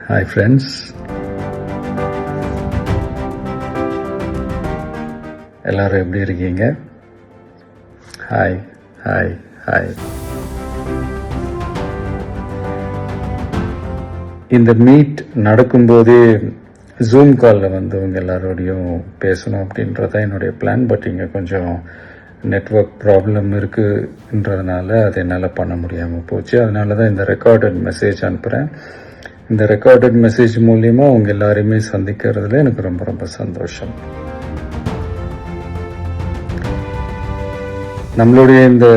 Hi friends, எல்லாரும் எப்படி இருக்கீங்க? Hi hi hi. இந்த மீட் நடக்கும்போதே ஜூம் காலில் வந்து உங்க எல்லாரோடையும் பேசணும் அப்படின்றதான் என்னுடைய பிளான். பட் இங்கே கொஞ்சம் நெட்வொர்க் ப்ராப்ளம் இருக்குன்றதுனால அதை என்னால் பண்ண முடியாமல் போச்சு. அதனால தான் இந்த ரெக்கார்டட் மெசேஜ் அனுப்புகிறேன். இந்த ரெக்கார்டட் மெசேஜ் மூலிமா உங்கள் எல்லாரையுமே சந்திக்கிறதுல எனக்கு ரொம்ப ரொம்ப சந்தோஷம். நம்மளுடைய இந்த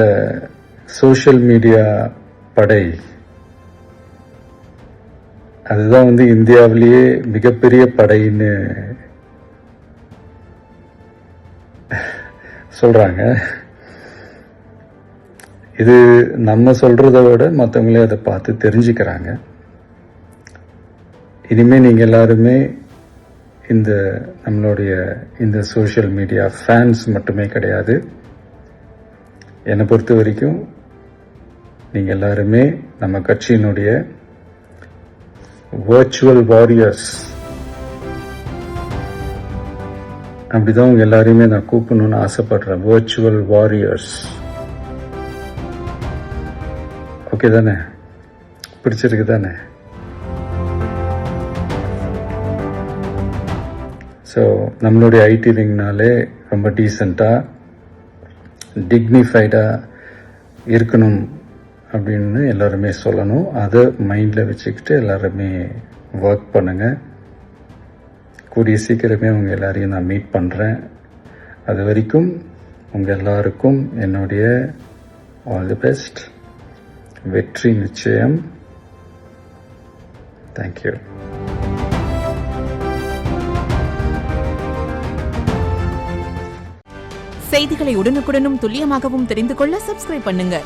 சோஷியல் மீடியா படை, அதுதான் வந்து இந்தியாவிலேயே மிகப்பெரிய படைன்னு சொல்றாங்க. இது நம்ம சொல்றதை விட மற்றவங்களே அதை பார்த்து தெரிஞ்சுக்கிறாங்க. இனிமே நீங்க எல்லாருமே இந்த நம்மளுடைய இந்த சோஷியல் மீடியா ஃபேன்ஸ் மட்டுமே கிடையாது. என்னை பொறுத்த வரைக்கும் நீங்க எல்லாருமே நம்ம கட்சியினுடைய வர்ச்சுவல் வாரியர்ஸ். அப்படிதான் உங்க எல்லாரையுமே நான் கூப்பிடணும்னு ஆசைப்படுறேன். Virtual warriors. ஓகே தானே? பிடிச்சிருக்கு தானே? ஸோ நம்மளுடைய ஐடி விங்னாலே ரொம்ப டீசெண்டாக டிக்னிஃபைடாக இருக்கணும் அப்படின்னு எல்லாருமே சொல்லணும். அதை மைண்டில் வச்சுக்கிட்டு எல்லாருமே ஒர்க் பண்ணுங்கள். கூடிய சீக்கிரமே உங்கள் எல்லாரையும் நான் மீட் பண்ணுறேன். அது வரைக்கும் உங்கள் எல்லாருக்கும் என்னுடைய ஆல் தி பெஸ்ட். வெற்றி நிச்சயம். தேங்க்யூ. செய்திகளை உடனுக்குடனும் துல்லியமாகவும் தெரிந்து கொள்ள சப்ஸ்கிரைப் பண்ணுங்க.